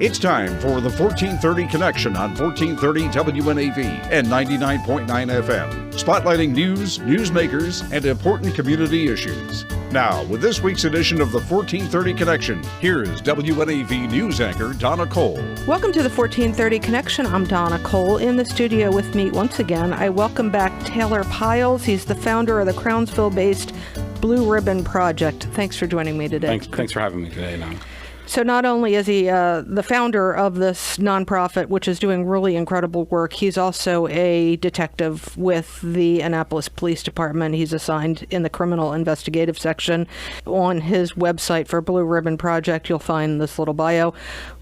It's time for the 1430 Connection on 1430 WNAV and 99.9 FM, spotlighting news, newsmakers, and important community issues. Now, with this week's edition of the 1430 Connection, here is WNAV news anchor Donna Cole. Welcome to the 1430 Connection. I'm Donna Cole. In the studio with me once again, I welcome back Taylor Pyles. He's the founder of the Crownsville-based Blue Ribbon Project. Thanks for joining me today. Thanks for having me today, Donna. So not only is he the founder of this nonprofit, which is doing really incredible work, he's also a detective with the Annapolis Police Department. He's assigned in the criminal investigative section. On his website for Blue Ribbon Project, you'll find this little bio.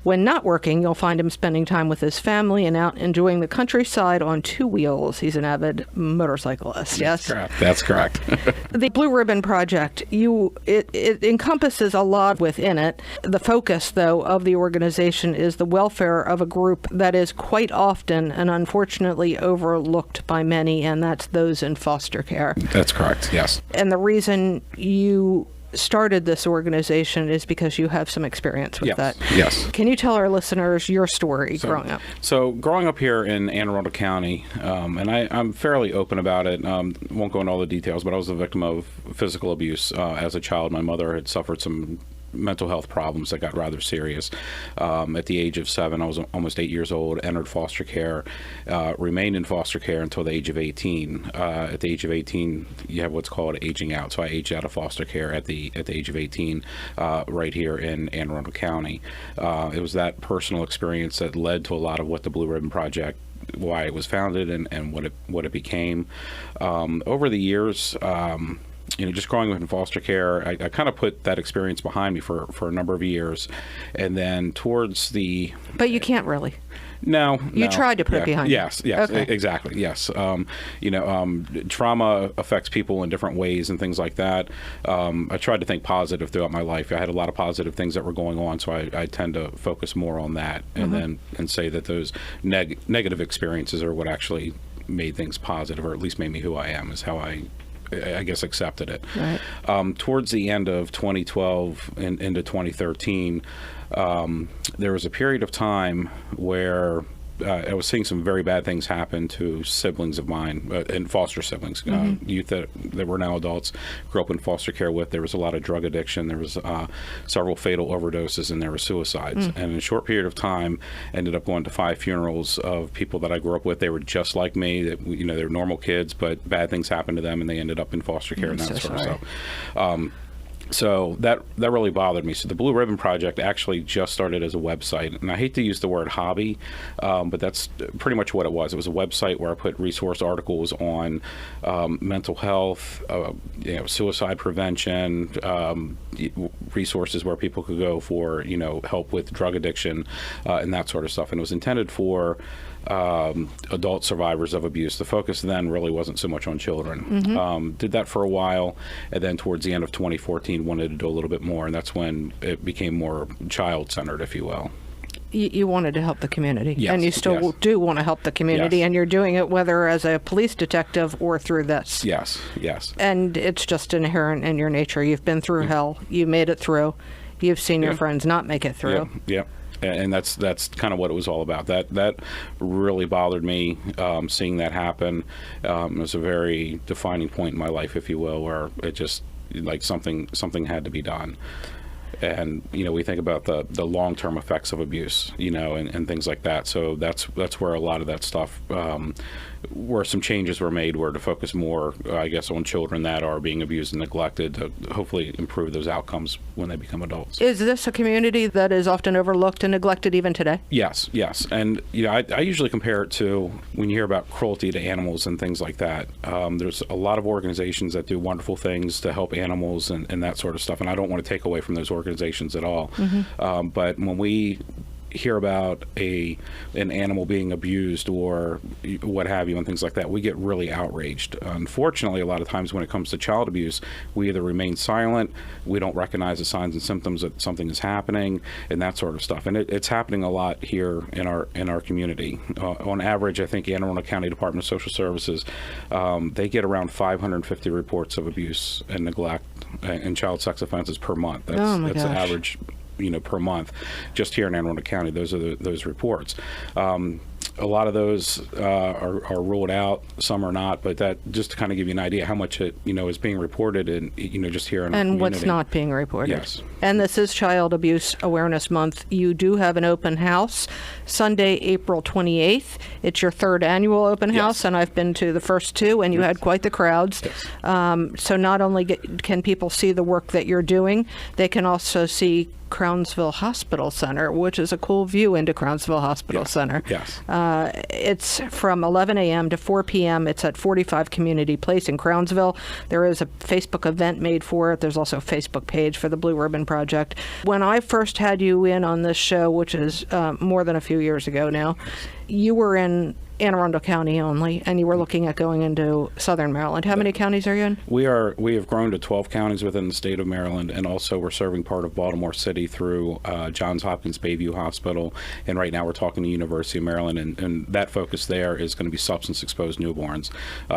When not working, you'll find him spending time with his family and out enjoying the countryside on two wheels. He's an avid motorcyclist, yes? That's correct. The Blue Ribbon Project, it encompasses a lot within it. The focus, though, of the organization is the welfare of a group that is quite often and unfortunately overlooked by many, and that's those in foster care. That's correct, yes. And the reason you started this organization is because you have some experience with that. Yes. Can you tell our listeners your story growing up? So growing up here in Anne Arundel County, and I'm fairly open about it, won't go into all the details, but I was a victim of physical abuse as a child. My mother had suffered some mental health problems that got rather serious. At the age of 7, I was almost 8 years old, entered foster care, remained in foster care until the age of 18. At the age of 18, you have what's called aging out. So I aged out of foster care at the age of 18, right here in Anne Arundel County. It was that personal experience that led to a lot of what the Blue Ribbon Project, why it was founded and what it became. Over the years, just growing up in foster care, I kind of put that experience behind me for a number of years. And then towards the... But you can't really. No. You tried to put it behind you. Yes, okay. Exactly, yes. Trauma affects people in different ways and things like that. I tried to think positive throughout my life. I had a lot of positive things that were going on, so I tend to focus more on that and say that those negative experiences are what actually made things positive, or at least made me who I am, is how I guess accepted it. Right. Towards the end of 2012 and into 2013, there was a period of time where I was seeing some very bad things happen to siblings of mine, and foster siblings, youth that were now adults, grew up in foster care with. There was a lot of drug addiction. There was several fatal overdoses, and there were suicides. And in a short period of time, ended up going to 5 funerals of people that I grew up with. They were just like me. That they were normal kids, but bad things happened to them, and they ended up in foster care and that sort of stuff. So that really bothered me. So the Blue Ribbon Project actually just started as a website, and I hate to use the word hobby, but that's pretty much what it was. It was a website where I put resource articles on mental health, suicide prevention, resources where people could go for help with drug addiction and that sort of stuff. And it was intended for adult survivors of abuse. The focus then really wasn't so much on children. Did that for a while, and then towards the end of 2014 wanted to do a little bit more, and that's when it became more child-centered, if you will. You wanted to help the community, yes, and you still do want to help the community, and you're doing it whether as a police detective or through this. Yes. And it's just inherent in your nature. You've been through hell. You made it through. You've seen your friends not make it through. Yeah. And that's kind of what it was all about. That really bothered me, seeing that happen. It was a very defining point in my life, if you will, where it just like something had to be done. And we think about the long-term effects of abuse, and things like that. So that's where a lot of that stuff, where some changes were made, were to focus more, I guess, on children that are being abused and neglected, to hopefully improve those outcomes when they become adults. Is this a community that is often overlooked and neglected even today? Yes. And I usually compare it to when you hear about cruelty to animals and things like that. There's a lot of organizations that do wonderful things to help animals and that sort of stuff, and I don't want to take away from those organizations at all. But when we hear about an animal being abused or what have you and things like that, we get really outraged. Unfortunately, a lot of times when it comes to child abuse, we either remain silent, we don't recognize the signs and symptoms that something is happening, and that sort of stuff. And it's happening a lot here in our community. On average, I think Anne Arundel County Department of Social Services, they get around 550 reports of abuse and neglect and child sex offenses per month. That's the average per month, just here in Anne Arundel County. Those are those reports. A lot of those are ruled out, some are not, but that just to kind of give you an idea how much it is being reported and just here in our community. What's not being reported. Yes. And this is Child Abuse Awareness Month. You do have an open house Sunday, April 28th. It's your third annual open house, and I've been to the first two, and you had quite the crowds. Yes. So not only can people see the work that you're doing, they can also see Crownsville Hospital Center, which is a cool view into Crownsville Hospital Center. Yes. It's from 11 a.m. to 4 p.m. It's at 45 Community Place in Crownsville. There is a Facebook event made for it. There's also a Facebook page for the Blue Ribbon Project. When I first had you in on this show, which is more than a few years ago now, you were in Anne Arundel County only, and you were looking at going into Southern Maryland. How many counties are you in? We have grown to 12 counties within the state of Maryland, and also we're serving part of Baltimore City through Johns Hopkins Bayview Hospital, and right now we're talking to University of Maryland, and that focus there is going to be substance-exposed newborns.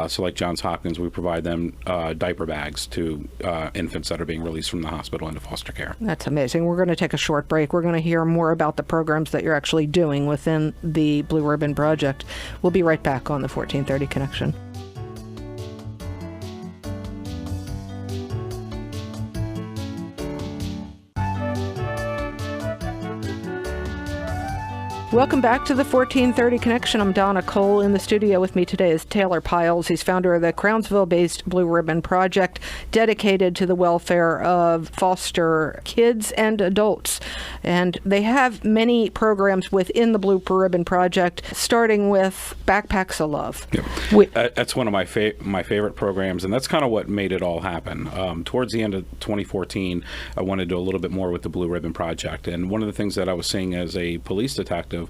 So like Johns Hopkins, we provide them diaper bags to infants that are being released from the hospital into foster care. That's amazing. We're going to take a short break. We're going to hear more about the programs that you're actually doing within the Blue Ribbon Project. We'll be right back on the 1430 Connection. Welcome back to the 1430 Connection. I'm Donna Cole. In the studio with me today is Taylor Pyles. He's founder of the Crownsville-based Blue Ribbon Project, dedicated to the welfare of foster kids and adults. And they have many programs within the Blue Ribbon Project, starting with Backpacks of Love. Yep. That's one of my favorite programs, and that's kind of what made it all happen. Towards the end of 2014, I wanted to do a little bit more with the Blue Ribbon Project. And one of the things that I was seeing as a police detective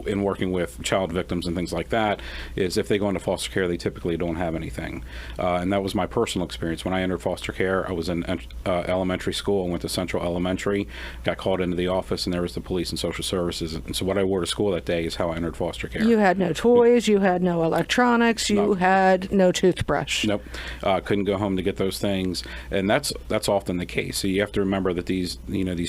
in working with child victims and things like that is if they go into foster care, they typically don't have anything. And that was my personal experience. When I entered foster care, I was in elementary school. I went to Central Elementary, got called into the office, and there was the police and social services. And so what I wore to school that day is how I entered foster care. You had no toys, you had no electronics, you had no toothbrush. Nope. Couldn't go home to get those things. And that's often the case. So you have to remember that these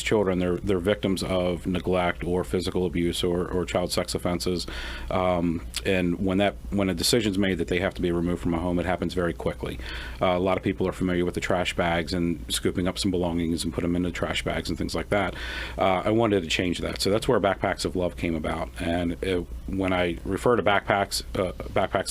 children, they're victims of neglect or physical abuse or child sex offenses, and when a decision's made that they have to be removed from a home, it happens very quickly. A lot of people are familiar with the trash bags and scooping up some belongings and put them into trash bags and things like that. I wanted to change that, so that's where Backpacks of Love came about. And when I refer to Backpacks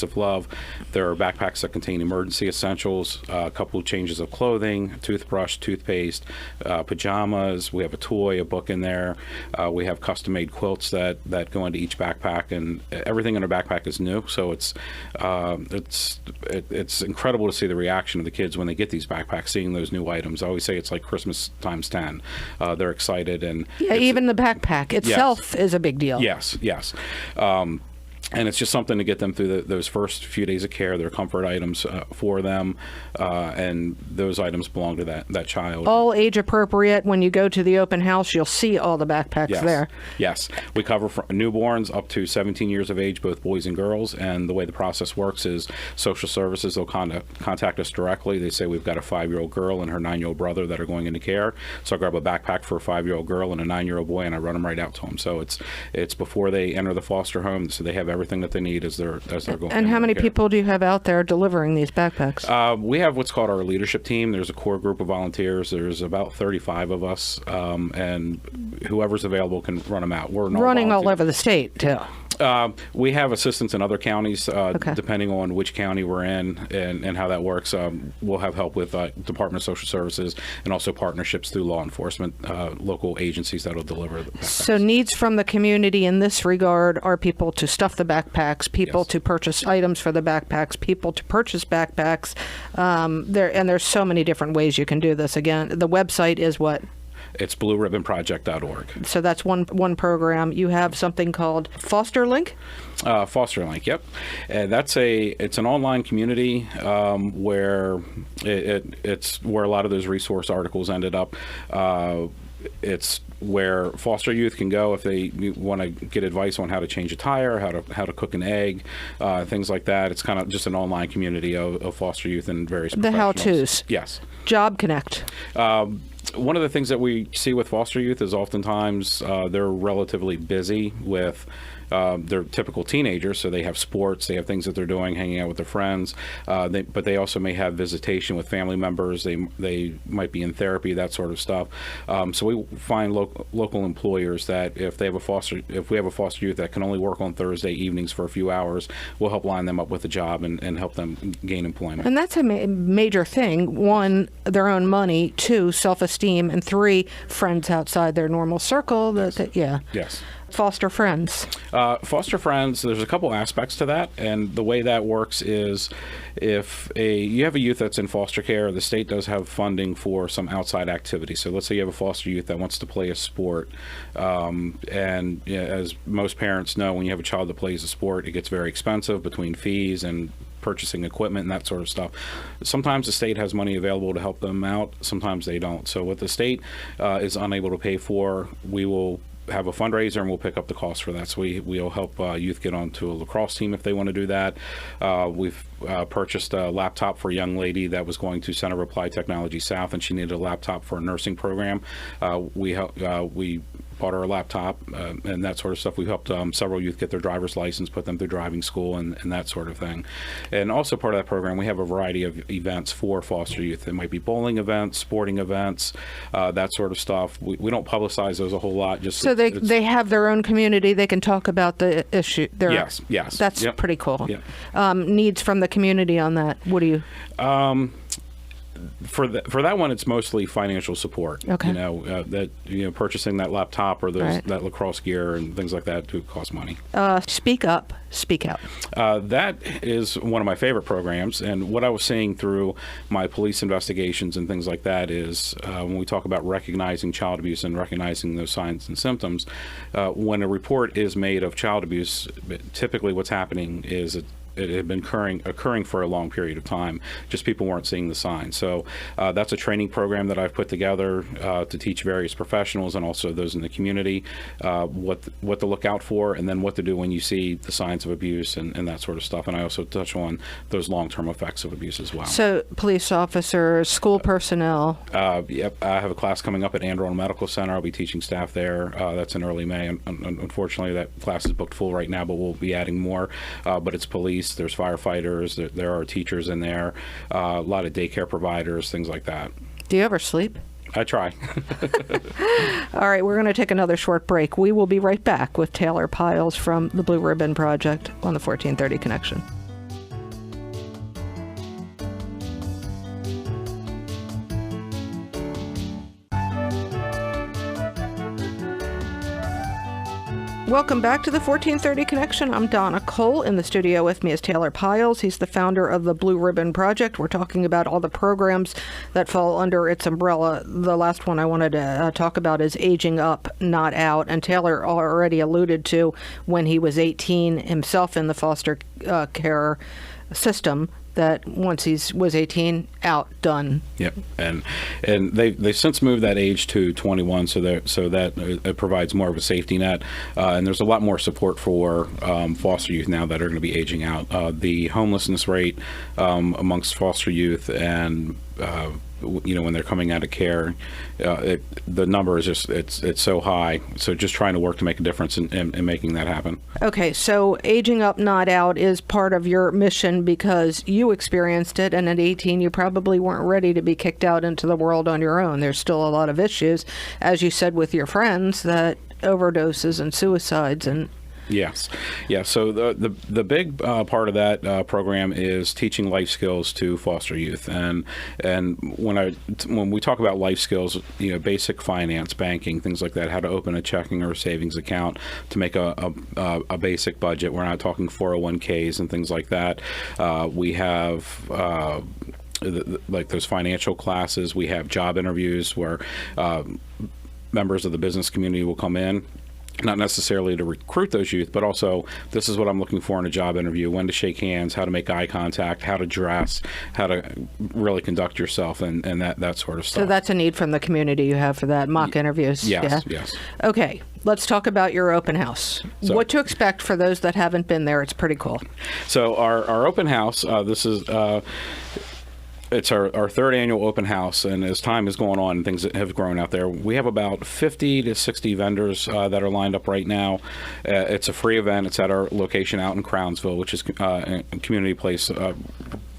of Love, there are backpacks that contain emergency essentials, a couple of changes of clothing, toothbrush, toothpaste, pajamas. We have a toy, a book in there. We have custom-made quilts that go into each backpack, and everything in a backpack is new. So it's incredible to see the reaction of the kids when they get these backpacks, seeing those new items. I always say it's like Christmas times 10. They're excited, and even the backpack itself is a big deal. Yes. And it's just something to get them through those first few days of care. They're comfort items for them, and those items belong to that child. All age appropriate. When you go to the open house, you'll see all the backpacks there. Yes. We cover from newborns up to 17 years of age, both boys and girls. And the way the process works is social services, they'll contact us directly. They say, we've got a 5-year-old girl and her 9-year-old brother that are going into care. So I grab a backpack for a 5-year-old girl and a 9-year-old boy, and I run them right out to them. So it's before they enter the foster home, so they have everything that they need as they're going. And how many people do you have out there delivering these backpacks? We have what's called our leadership team. There's a core group of volunteers. There's about 35 of us, and whoever's available can run them out. We're running all over the state too. We have assistants in other counties, depending on which county we're in and how that works. We'll have help with Department of Social Services and also partnerships through law enforcement, local agencies that will deliver the backpacks. So needs from the community in this regard are people to stuff the backpacks, people to purchase items for the backpacks, people to purchase backpacks. There's so many different ways you can do this. Again, the website is what? It's blueribbonproject.org. So that's one program. You have something called Foster Link? Foster Link, yep. And it's an online community where it's where a lot of those resource articles ended up. It's where foster youth can go if they want to get advice on how to change a tire, how to cook an egg, things like that. It's kind of just an online community of foster youth and various professionals. The how-tos. Yes. Job Connect. One of the things that we see with foster youth is oftentimes they're relatively busy with they're typical teenagers, so they have sports, they have things that they're doing, hanging out with their friends, but they also may have visitation with family members. They might be in therapy, that sort of stuff. So we find local employers that if we have a foster youth that can only work on Thursday evenings for a few hours, we'll help line them up with a job and help them gain employment. And that's a major thing. 1, their own money. 2, self-esteem. And 3, friends outside their normal circle. Yes. Foster friends. Foster friends, there's a couple aspects to that, and the way that works is if you have a youth that's in foster care, the state does have funding for some outside activity. So let's say you have a foster youth that wants to play a sport, and as most parents know, when you have a child that plays a sport, it gets very expensive between fees and purchasing equipment and that sort of stuff. Sometimes the state has money available to help them out, sometimes they don't. So what the state is unable to pay for, we will have a fundraiser and we'll pick up the cost for that. So we'll help youth get onto a lacrosse team if they want to do that. We've purchased a laptop for a young lady that was going to Center of Applied Technology South, and she needed a laptop for a nursing program. We bought her a laptop and that sort of stuff. We helped several youth get their driver's license, put them through driving school and that sort of thing. And also part of that program, we have a variety of events for foster youth. It might be bowling events, sporting events, that sort of stuff. We don't publicize those a whole lot. So they have their own community. They can talk about the issue. Yes. That's pretty cool. Yep. Needs from the community on that. What do you? For that one, it's mostly financial support. Okay. Purchasing that laptop or that lacrosse gear and things like that do cost money. Speak up, speak out. That is one of my favorite programs, and what I was seeing through my police investigations and things like that is when we talk about recognizing child abuse and recognizing those signs and symptoms, when a report is made of child abuse, typically what's happening is it had been occurring for a long period of time. Just people weren't seeing the signs. So that's a training program that I've put together to teach various professionals and also those in the community what to look out for, and then what to do when you see the signs of abuse and that sort of stuff. And I also touch on those long-term effects of abuse as well. So police officers, school personnel. Yep. I have a class coming up at Anne Arundel Medical Center. I'll be teaching staff there. That's in early May. Unfortunately, that class is booked full right now, but we'll be adding more. But it's police. There's firefighters, there are teachers in there, a lot of daycare providers, things like that. Do you ever sleep? I try. All right, we're going to take another short break. We will be right back with Taylor Pyles from the Blue Ribbon Project on the 1430 Connection. Welcome back to the 1430 Connection. I'm Donna Cole. In the studio with me is Taylor Pyles. He's the founder of the Blue Ribbon Project. We're talking about all the programs that fall under its umbrella. The last one I wanted to talk about is Aging Up, Not Out. And Taylor already alluded to when he was 18 himself in the foster care system, that once he was 18, out, done. Yep, and they've since moved that age to 21, so that it provides more of a safety net, and there's a lot more support for foster youth now that are going to be aging out. The homelessness rate amongst foster youth and when they're coming out of care, the number is just it's so high. So just trying to work to make a difference in making that happen. Okay, so Aging Up, Not Out is part of your mission because you experienced it, and at 18 you probably weren't ready to be kicked out into the world on your own. There's still a lot of issues, as you said with your friends, that overdoses and suicides and Yes. Yeah. So the big part of that program is teaching life skills to foster youth, and when we talk about life skills, basic finance, banking, things like that, how to open a checking or a savings account, to make a basic budget. We're not talking 401ks and things like that. We have like those financial classes. We have job interviews where members of the business community will come in, not necessarily to recruit those youth, but also this is what I'm looking for in a job interview: when to shake hands, how to make eye contact, how to dress, how to really conduct yourself, and that sort of stuff. So that's a need from the community you have for that, mock interviews. Yes, yeah? Yes. Okay, let's talk about your open house. So, what to expect for those that haven't been there. It's pretty cool. So our open house, this is It's our third annual open house, and as time is going on, things have grown out there. We have about 50 to 60 vendors that are lined up right now. It's a free event. It's at our location out in Crownsville, which is a community place.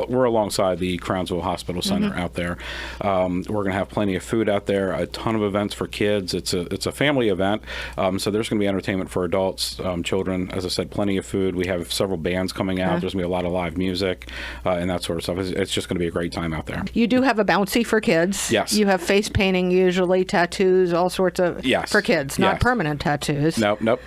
We're alongside the Crownsville Hospital Center out there. We're going to have plenty of food out there, a ton of events for kids. It's a family event, so there's going to be entertainment for adults, children. As I said, plenty of food. We have several bands coming out. There's going to be a lot of live music and that sort of stuff. It's just going to be a great time out there. You do have a bouncy for kids. Yes. You have face painting, usually tattoos, all sorts of for kids, not permanent tattoos. Nope.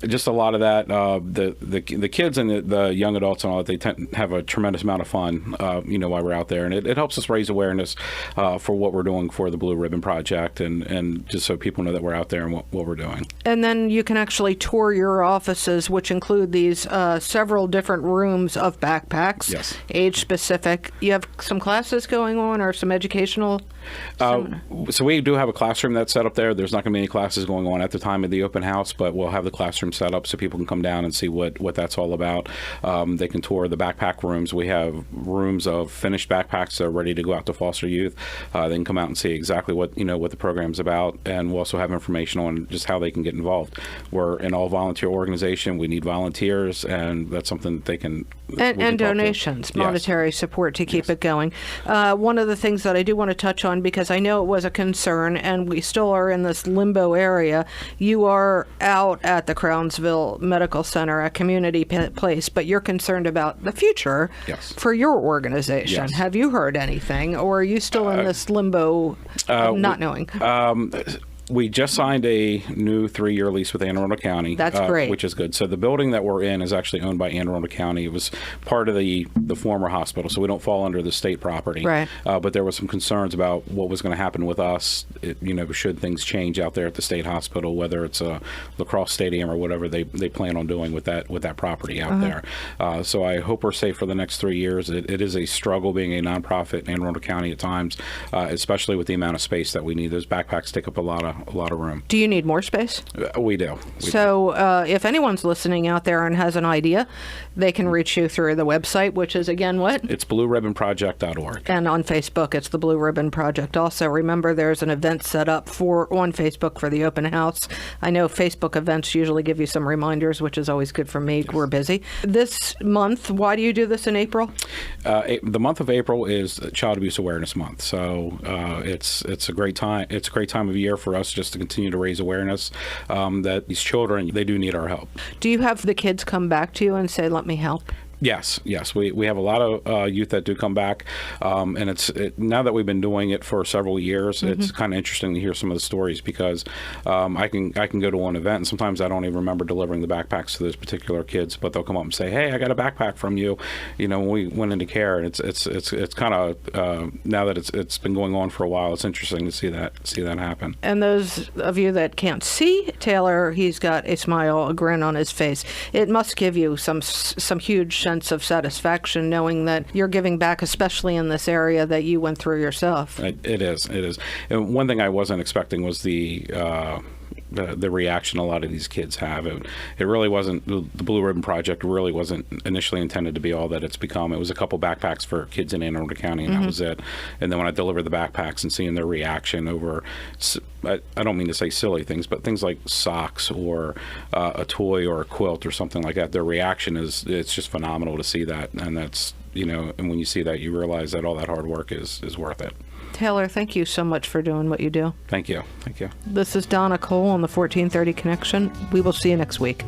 Just a lot of that. The kids and the young adults and all that, they tend to have a tremendous amount of fun, while we're out there, and it helps us raise awareness for what we're doing for the Blue Ribbon Project, and just so people know that we're out there and what we're doing. And then you can actually tour your offices, which include these several different rooms of backpacks, age specific. You have some classes going on or some educational. So we do have a classroom that's set up there. There's not going to be any classes going on at the time of the open house, but we'll have the classroom set up so people can come down and see what that's all about. They can tour the backpack rooms. We have rooms of finished backpacks that are ready to go out to foster youth. They can come out and see exactly what the program's about, and we'll also have information on just how they can get involved. We're an all-volunteer organization. We need volunteers, and that's something that they can and donations, monetary support to keep it going. One of the things that I do want to touch on, because I know it was a concern, and we still are in this limbo area. You are out at the Crownsville Medical Center, a community place, but you're concerned about the future for your organization. Yes. Have you heard anything, or are you still in this limbo of not knowing? We just signed a new 3-year lease with Anne Arundel County. That's great. Which is good. So the building that we're in is actually owned by Anne Arundel County. It was part of the former hospital, so we don't fall under the state property. Right. But there was some concerns about what was going to happen with us, should things change out there at the state hospital, whether it's a lacrosse stadium or whatever they plan on doing with that property out there. So I hope we're safe for the next 3 years. It is a struggle being a nonprofit in Anne Arundel County at times, especially with the amount of space that we need. Those backpacks take up a lot of room. Do you need more space? We do. If anyone's listening out there and has an idea, they can reach you through the website, which is again what? It's blueribbonproject.org. And on Facebook, it's the Blue Ribbon Project. Also, remember there's an event set up on Facebook for the open house. I know Facebook events usually give you some reminders, which is always good for me. Yes. We're busy. This month, why do you do this in April? The month of April is Child Abuse Awareness Month. So it's a great time. It's a great time of year for us just to continue to raise awareness that these children, they do need our help. Do you have the kids come back to you and say, let me help? Yes. We have a lot of youth that do come back, and now that we've been doing it for several years, it's kind of interesting to hear some of the stories because I can go to one event and sometimes I don't even remember delivering the backpacks to those particular kids, but they'll come up and say, "Hey, I got a backpack from you." When we went into care, and it's kind of now that it's been going on for a while, it's interesting to see that happen. And those of you that can't see Taylor, he's got a smile, a grin on his face. It must give you some huge sense of satisfaction knowing that you're giving back, especially in this area that you went through yourself. It is. And one thing I wasn't expecting was the reaction a lot of these kids have. It really wasn't, the Blue Ribbon Project really wasn't initially intended to be all that it's become. It was a couple backpacks for kids in Anne Arundel County, and that was it. And then when I delivered the backpacks and seeing their reaction over, I don't mean to say silly things, but things like socks or a toy or a quilt or something like that, their reaction it's just phenomenal to see that. And that's, and when you see that, you realize that all that hard work is worth it. Taylor, thank you so much for doing what you do. Thank you. This is Donna Cole on the 1430 Connection. We will see you next week.